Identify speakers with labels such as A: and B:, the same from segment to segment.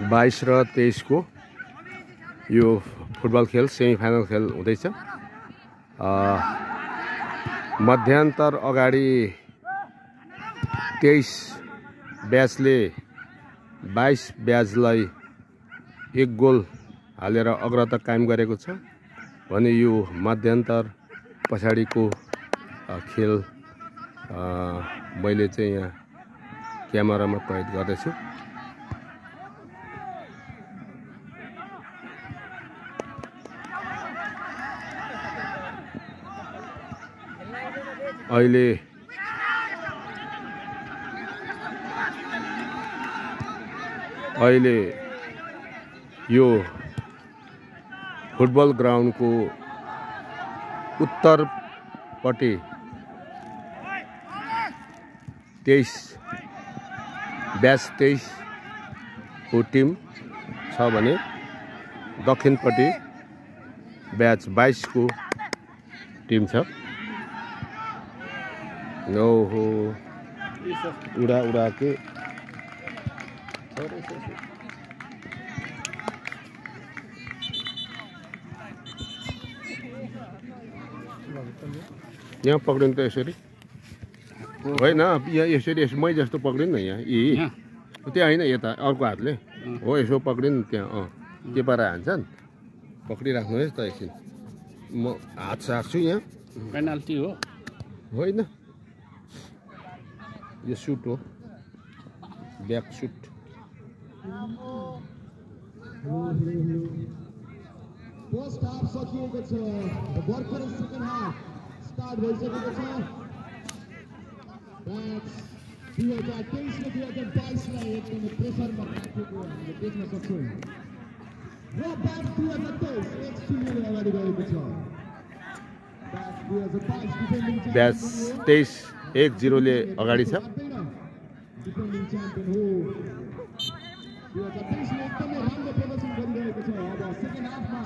A: 22 र 23 को यो फुटबल खेल सेमिफाइनल खेल हुँदैछ। मध्यान्तर अगाडि 23 ब्याचले 22 ब्याचलाई 1 गोल हालेर अग्रता कायम गरेको छ भने यो मध्यान्तर पछाडिको खेल मैले चाहिँ यहाँ क्यामेरामा कैद गर्दैछु। अहिले यो फुटबल ग्राउन्डको उत्तरपट्टि 23 ब्याच 23 को टिम छ भने दक्षिणपट्टि ब्याच 22 को टिम छ। ओहो उडा के यहाँ पक्रिनु त यसरी होइन, यहाँ यसरी मै जस्तो पक्रिनु न यहाँ त्यहाँ होइन, यता अर्को हातले हो यसो पक्रिनु त्यहाँ के पारा हान्छन् पक्रिराख्नु है त एकछिन। म हात सार्छु यहाँ।
B: पेनाल्टी हो
A: होइन, यो सुट हो, ब्याक सुट।
C: फर्स्ट हाफ सकिएको छ, भर्खरै सेकेन्ड हाफ स्टार्ट भइसकेको छ। ब्याच 2023 र 2022 लाई एकदमै प्रेसरमा राखेको हामीले देख्न सक्छौँ र ब्याच 2023 1-0 अगाडि गएको छ। ब्याच 2022 डिफेन्डिङ
A: ब्याच 23 1-0 ले अगाडि छ।
C: डिफेन्डिङ च्याम्पियन हो। 2023 ले एकदमै राम्रो प्रदर्शन गरिरहेको छ। अब सेकेन्ड हाफमा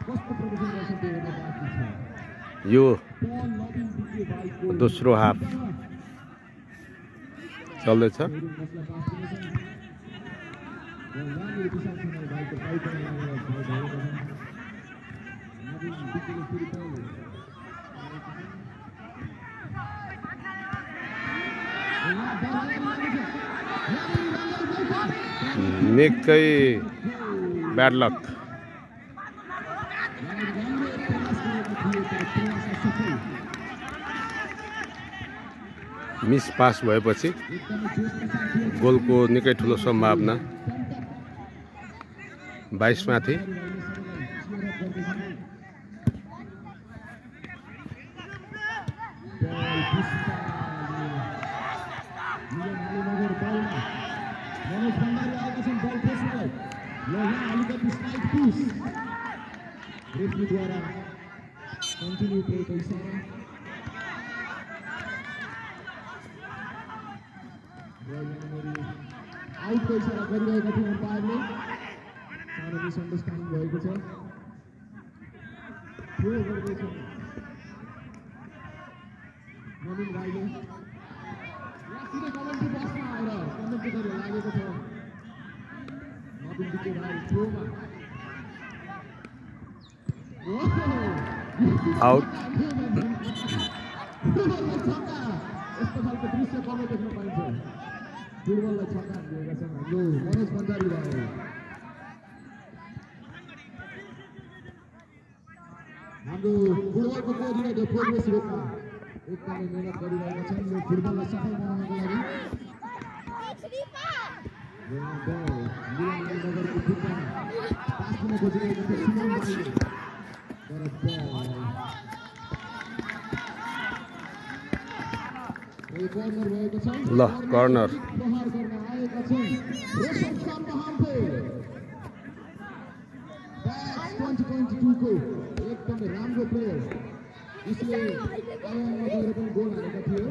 C: कस्तो प्रदर्शन गर्छ त्यो हेर्न बाँकी छ।
A: यो दोस्रो हाफ चल्दैछ। निकै ब्याड लक। मिस पास भएपछि गोलको निकै ठुलो सम्भावना 22 माथि।
C: आउटको इसारा गरिरहेका थिए अम्पायरले। सानो मिसअन्डरस्ट्यान्डिङ भएको छ। थ्रो गर्दैछ नवीन राईले। यहाँ सिधै कमेन्ट्री बक्समा आएर कमेन्ट्री गरेर लागेको छ नवीन विके राई थ्रोमा
A: आउट।
C: यस्तो खालको दृश्य कमै देख्न पाइन्छ। फुटबललाई छक्का दिएका छन् हाम्रो मनोज भण्डारी भाइ। हाम्रो फुटबलको कोअर्डिनेटर प्रोग्रेस रोका एकदमै मेहनत गरिरहेका छन् यो फुटबललाई सफल बनाउनको लागि। नगरको फुटबल पास दिन खोजिरहेको थियो सुमन भाइले तर कर्नर भएको छ।
A: ल कर्नर
C: प्रहार गर्न आएका छन् रोशन सामहाम्पे। ब्याच 2022 को एकदमै राम्रो प्लेयर, उसले आयाममा गएर पनि गोल हालेका थिए।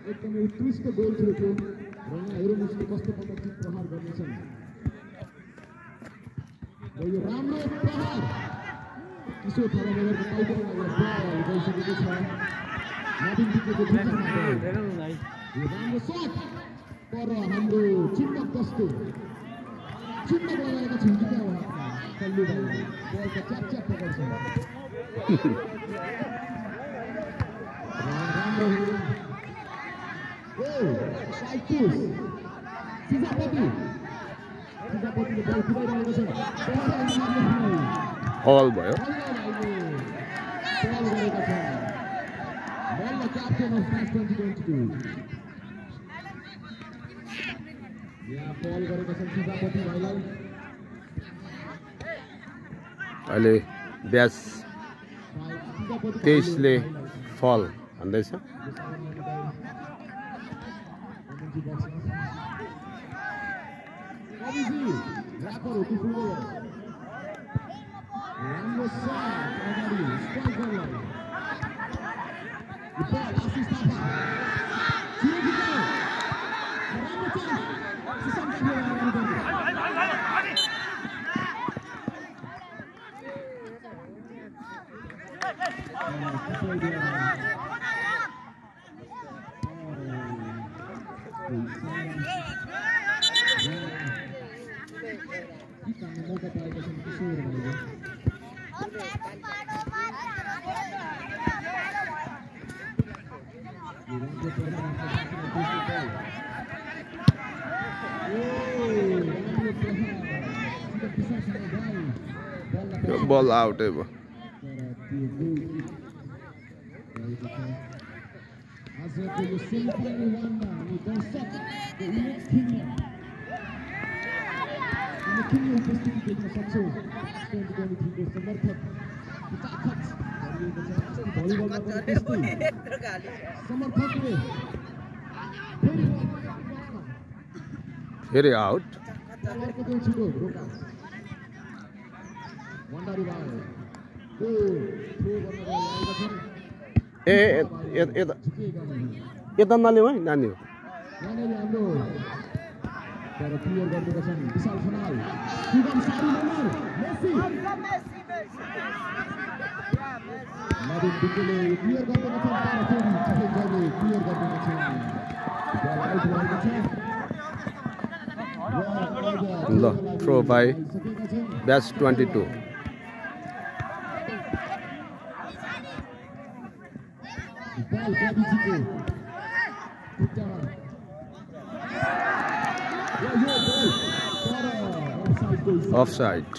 C: एकदमै उत्कृष्ट गोल थियो त्यो र यहाँ हेरौँ उसले कस्तो प्रकारले प्रहार गर्नेछन्। र यो राम्रो प्रहार किशोर थापाको टाइटल बल गइसकेको छ। नवीन विकेको दुईजना यो राम्रो शट पर हाम्रो चिन्तक कस्तो चिन्ता लगाएका छन् कि क्या उहाँका कल्लु भाइले बलको च्याप पकड्छ राम्रो साइड पुस सिजापतिले बल कुदाइरहेको छ
A: हल भयो
C: बल गरेका छन् बलमा क्याप्टेन अफ म्याच 2022 यहाँ बल गरेका छन् सिजापति भाइलाई
A: अहिले ब्यास 23 ले फल भन्दैछ बल आउट भयो फेरि आउट ए यता नल्याउ है नानी हो ल थ्रो बाई ब्याच 22 offside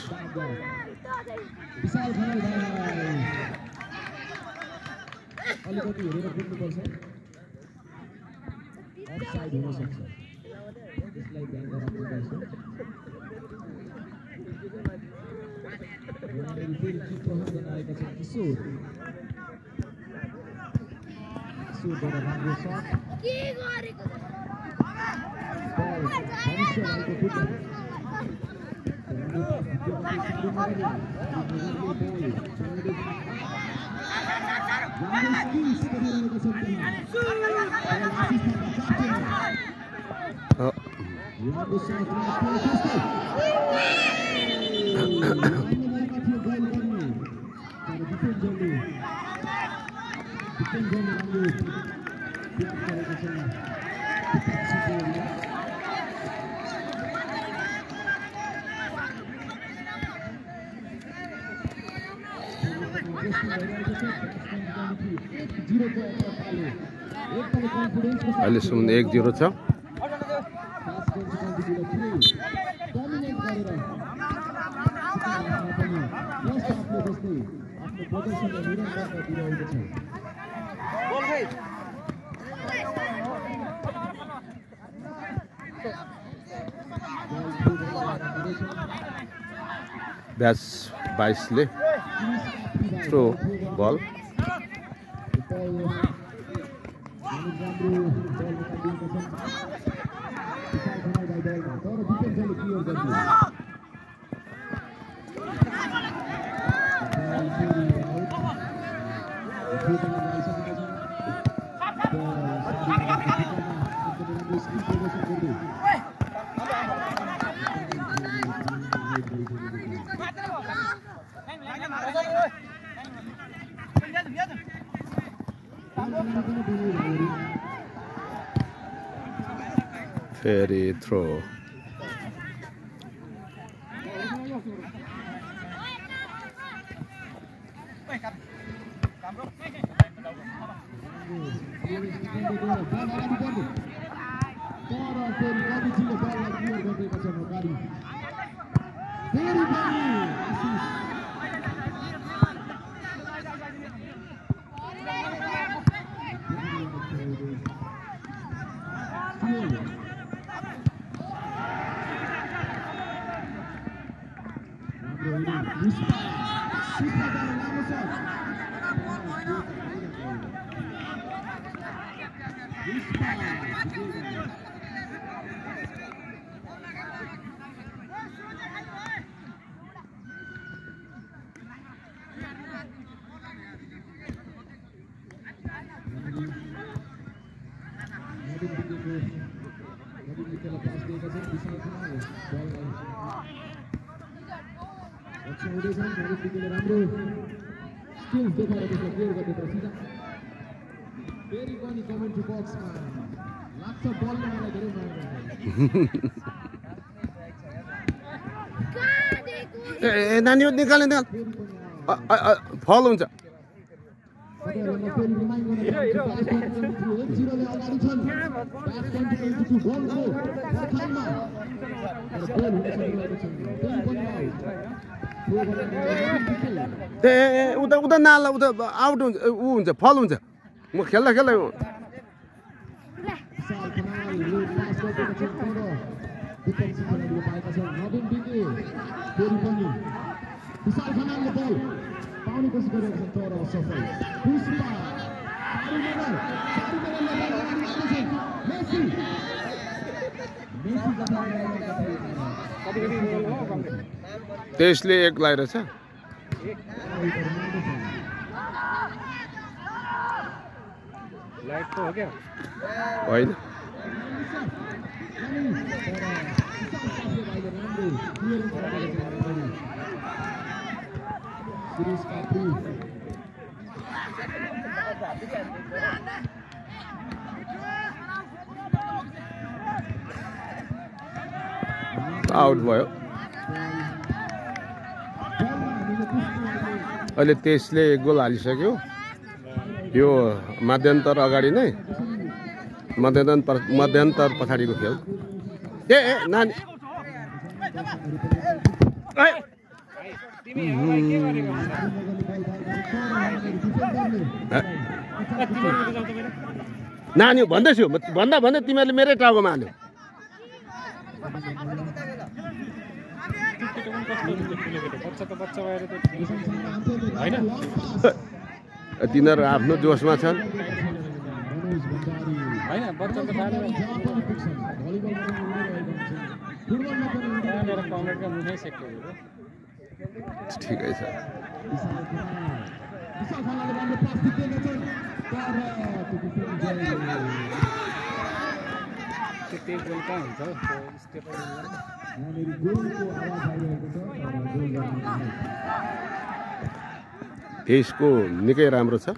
A: अहिलेसम्म 1-0 छ ब्याच 22 ले थ्रो बल फेरि थ्रो ए नानी निकाल निकाल फल हुन्छ ए उता उता नाला उता आउट हुन्छ ऊ हुन्छ फल हुन्छ म खेल्दा खेल्दा त्यसले एक लगाइरहेछ
B: लाइट तो हो क्या
A: होइन आउट भयो अहिले त्यसले एक गोल हालिसक्यो यो मध्यन्तर अगाडि नै मध्यन्तर पछाडिको खेल ए नानी नानी भन्दैछु भन्दा भन्दै तिमीहरूले मेरै टाउकोमा हाल्यो तिनीहरू आफ्नो जोसमा छन् ठिकै छ फेसको निकै राम्रो छ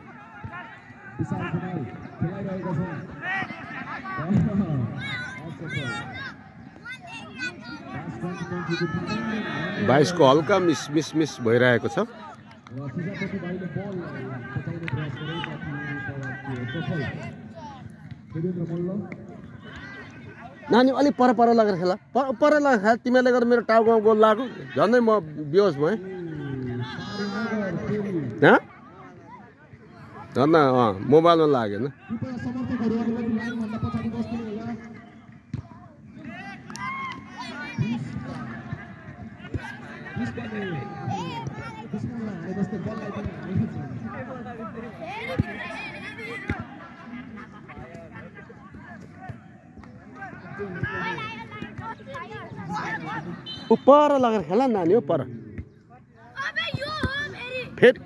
A: बाइसको हल्का मिस भइरहेको छ नानी अलिक पर लगेर खेला पर लगेर खेला तिमीहरूले गर्दा मेरो टाउकोमा गोल लाग्यो झन्डै म बेहोस भएँ झन् मोबाइलमा लागेन पर लगेर खेला नानी हो पर फेरि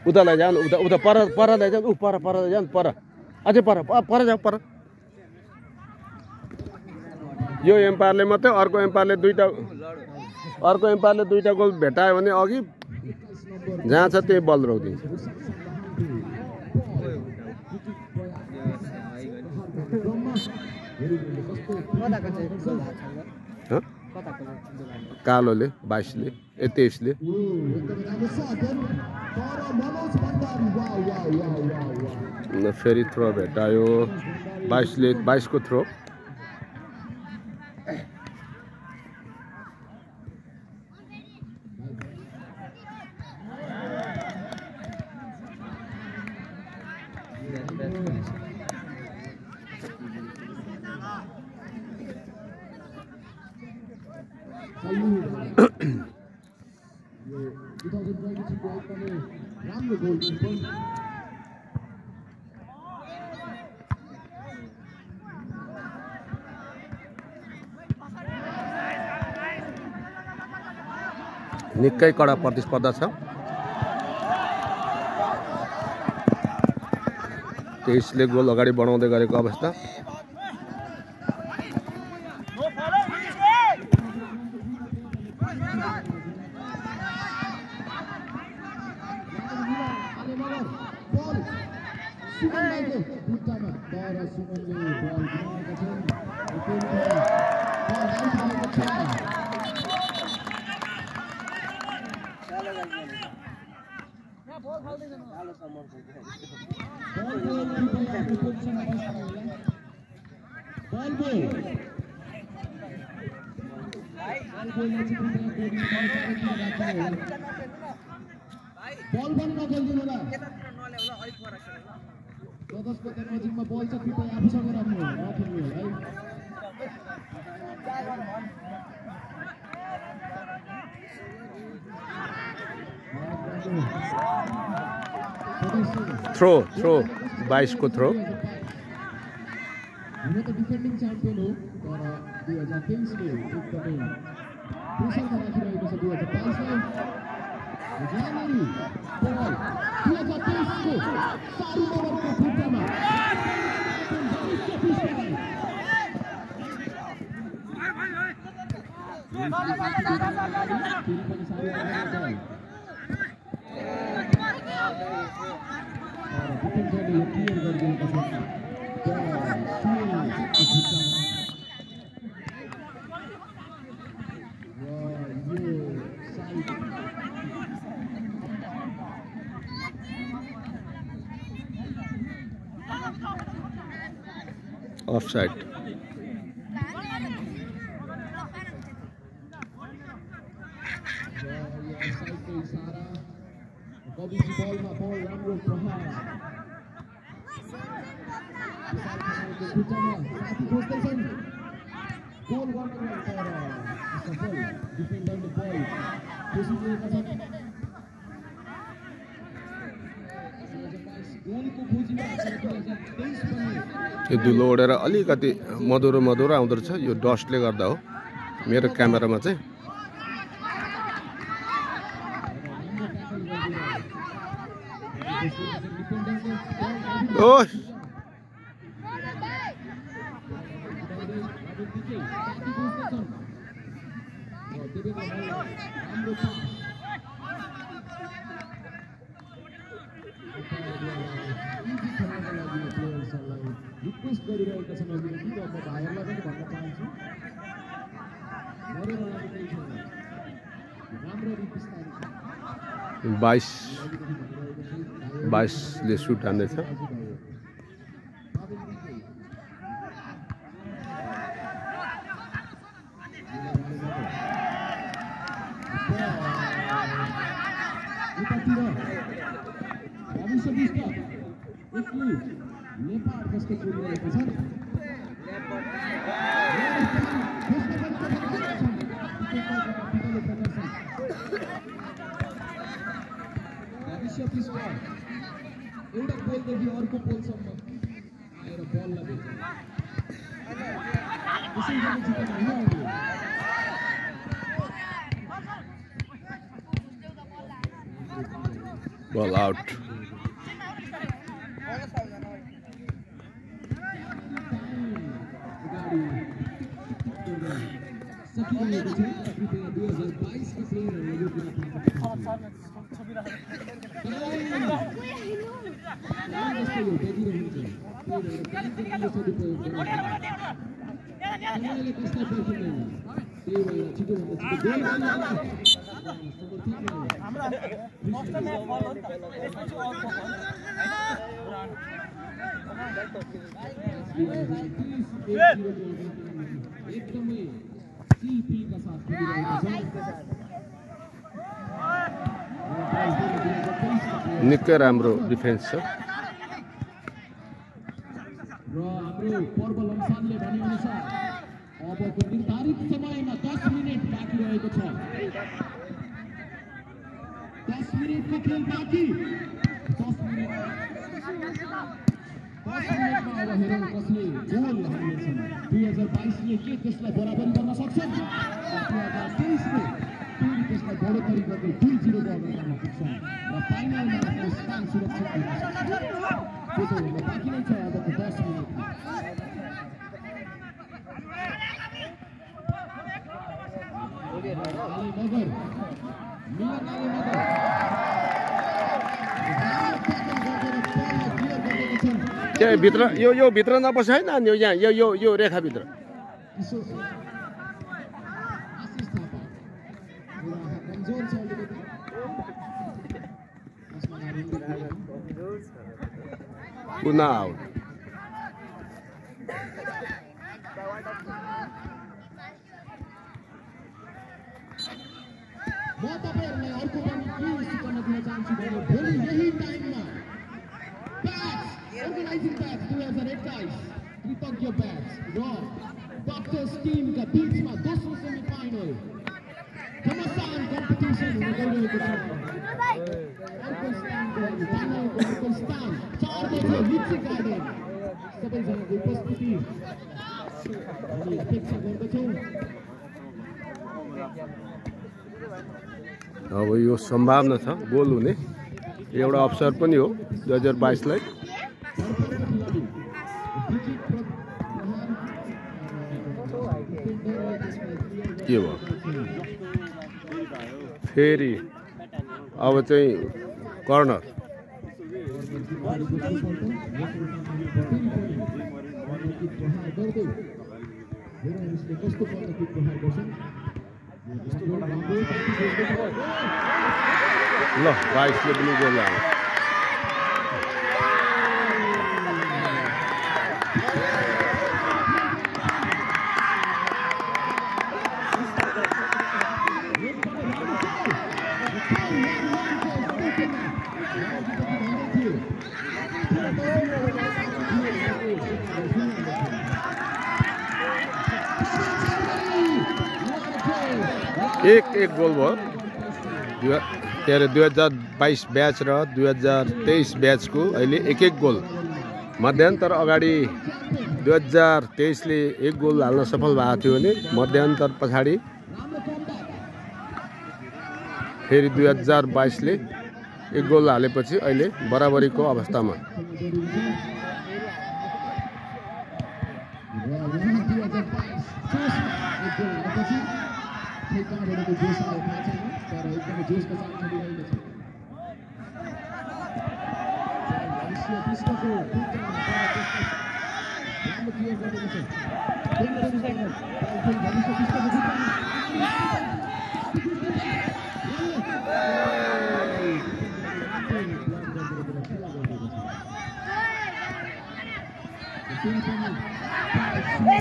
A: उता लैजाऊ उता पर लैजाऊ पर लैजाऊ पर अझै पर जाऊ पर यो एम्पायरले मात्रै अर्को एम्पायरले दुईटा गोल भेटायो भने अघि जहाँ छ त्यही बल रोकिदिन्छ कालोले 22ले 23ले फेरि थ्रो भेटायो 22 को थ्रो निकै कडा प्रतिस्पर्धा छ 23ले गोल अगाडि बढाउँदै गरेको अवस्था
C: बल बन्द खेल्दिनु होला जसको नजिकमा बल छ कृपया आफूसँग राख्नु नखेल्नु है
A: थ्रो 22 को थ्रो
C: हुन त डिफेन्डिङ च्याम्पियन हो तर 2023 ले एकदमै प्रेसरमा राखिरहेको छ 2022 लाई जानेरी बल 2023 को 4 ओभरको खुट्टामा
A: offside यो धुलो उडेर अलिकति मधुरो आउँदो रहेछ यो डस्टले गर्दा हो मेरो क्यामेरामा चाहिँ ओह
C: रिक्वेस्ट गरिरहेका छन् अभिनेत्री र म भाइहरूलाई पनि भन्न चाहन्छु राम्ररी बिस्तारै
A: 22ले सुट हान्दैछ
C: नेपाल जस्तो खेलिरहेको छ भविष्य पिसमा एउटा पोलदेखि अर्को पोलसम्म आएर बललाई भेट्छ त्यसैले जित्न होइन
A: बल आउट
C: सकिरहेको छ कृपया 2022 का प्लेयरहरूले यो कुरा थाहा पाउनु
A: निकै राम्रो डिफेन्स छ।
C: र हाम्रो पर्व लम्सानले भनेअनुसार अबको निर्धारित समयमा 10 मिनेट बाँकी रहेको छ। 10 मिनेटको खेल बाँकी। 10 मिनेटमा अब हेरौँ कसले गोल हाल्नेछन्। 2022ले के त्यसलाई बराबरी गर्न सक्छन्? 2023ले फेरि त्यसलाई बढोत्तरी गर्दै 2-0 अगाडि बढ्न सक्छन् र फाइनलमा आफ्नो स्थान सुरक्षित गर्न सक्छन्। त्यसो हुँदा बाँकी नै छ अबको 10 मिनेट।
A: त्यहाँ भित्र यो भित्र नपस है नानी, यहाँ यो रेखा भित्र। पुनः आउट।
C: म तपाईहरुलाई अर्को पनि के सूचना दिन चाहन्छु भने भोलि यही टाइममा ब्याच अर्गनाइजिङ ब्याच 2021 कृतज्ञ ब्याच र डक्टर्स टिमका बीचमा दोस्रो सेमी फाइनल घमासान कम्पिटिसन हुन गइरहेको छ। अर्को स्थानको लागि फाइनलको अर्को स्थान 4 बजे लिची गार्डन। सबैजनाको उपस्थिति हामी अपेक्षा गर्दछौँ।
A: अब यो सम्भावना छ गोल हुने एउटा अवसर पनि हो 2022 लाई। के भयो फेरि अब चाहिँ कर्नर। ल 22 ले पनि गोल आयो। एक गोल भयो। 2022 ब्याच र 2023 ब्याचको अहिले एक गोल। मध्यान्तर अगाडि 2023 ले एक गोल हाल्न सफल भएको थियो भने मध्यान्तर पछाडि फेरि 2022 ले एक गोल हालेपछि अहिले बराबरीको अवस्थामा।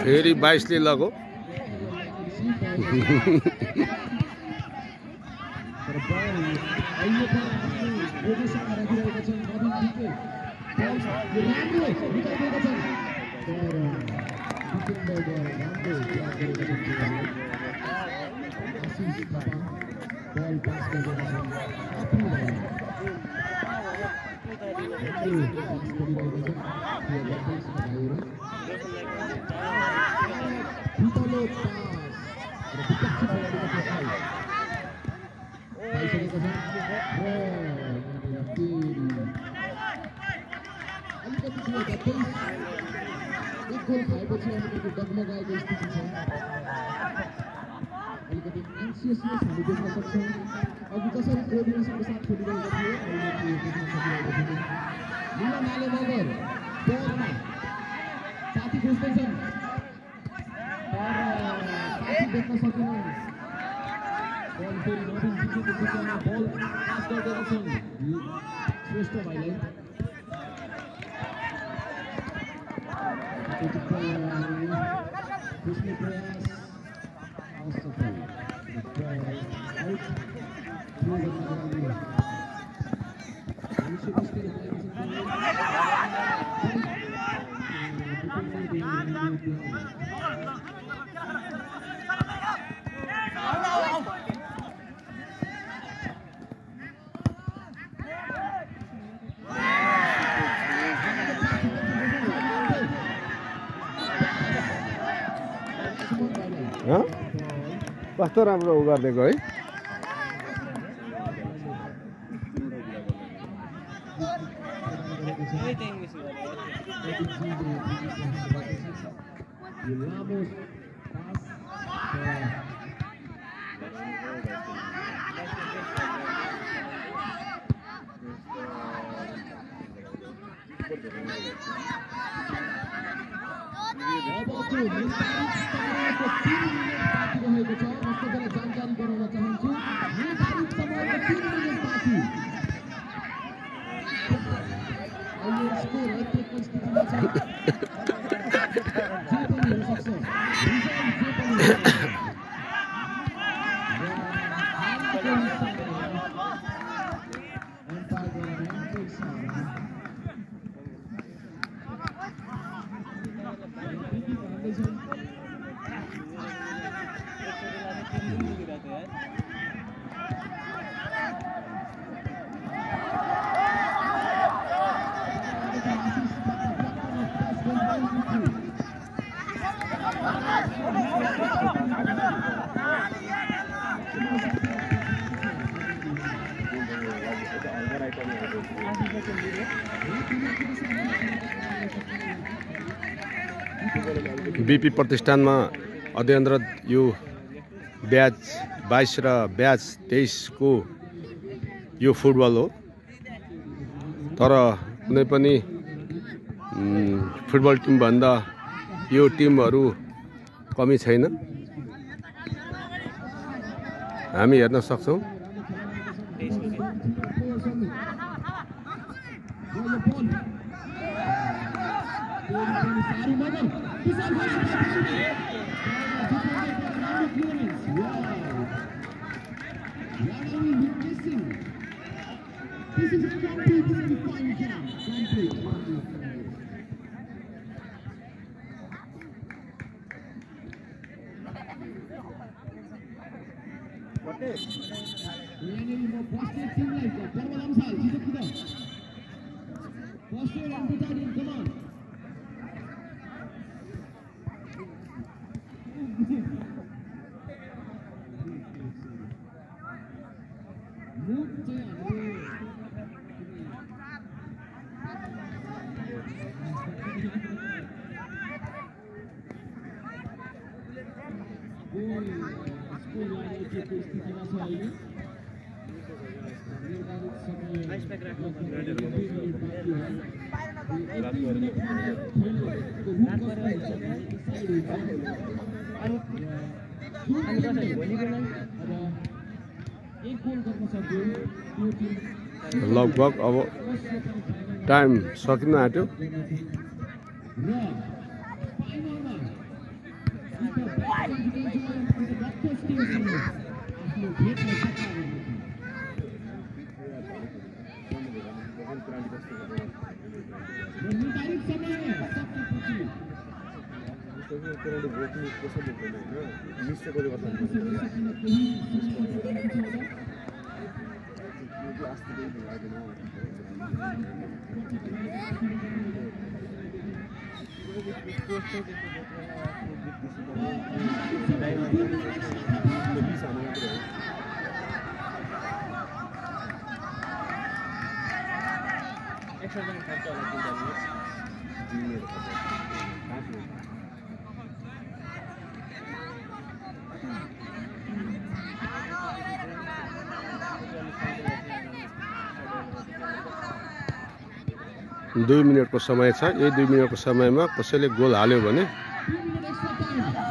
A: फेरि 22 ले लगो।
C: Christensen. देख्न सकिँदैन बल फेरि नवीन विकेटको खुट्टामा बल पास गर्दै छन् श्रेष्ठ भाइलाई त्यसले प्रयास असफल आउट थ्रो गर्नको लागि मनुष्य बस्तीले
A: कस्तो राम्रो उ गरिदिएको है
C: जानकारी गराउन चाहन्छु निर्धारित समयको 3 मिनेट बाँकी अहिले स्कोर हत्याको स्थितिमा छ जे पनि हुन सक्छ रिजल्ट जे पनि
A: बीपी प्रतिष्ठानमा अध्ययनरत यो ब्याच 22 र ब्याच 23 को यो फुटबल हो तर कुनै पनि फुटबल टिम भन्दा यो टिमहरु कमी छैन हामी हेर्न सक्छौं
C: This is a completely fine jam. Complete. What is? Really more positive team like that. Parmal Amsal, Jesus Kuda. Positive and battalion, come on. Move
A: लगभग अब टाइम सकिन आट्यो 2 मिनेटको समय छ। यही 2 मिनेटको समयमा कसैले गोल हाल्यो भने
C: 2 minute extra time.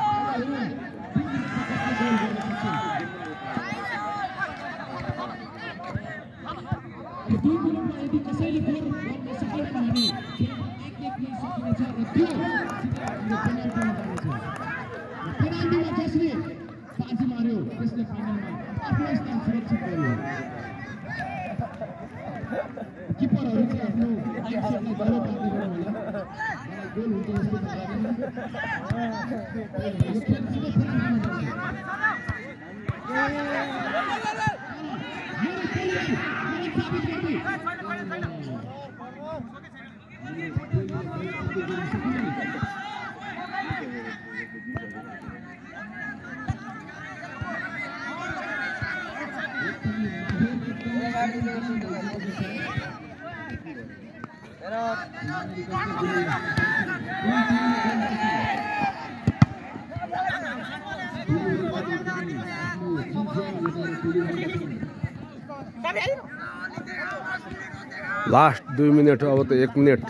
A: Last 2 minute. अब त 1 मिनेट।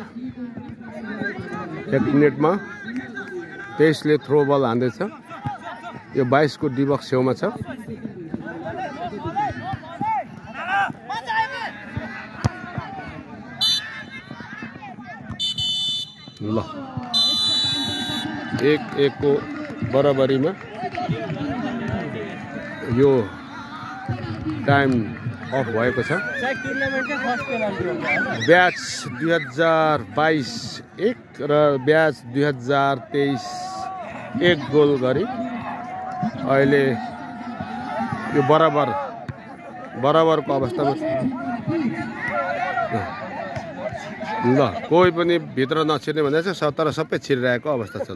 A: 1 मिनेटमा 23ले थ्रो बल हान्दैछ। यो 22 को डिबक्स छेउमा छ। ल 1-1 को बराबरीमा यो टाइम अफ भएको छ। ब्याच 2022 1 र ब्याच 2023 1 गोल गरी अहिले यो बराबरको अवस्थामा छ। ल कोही पनि भित्र नछिर्ने भन्दै छ, तर सबै छिरिरहेको अवस्था छ।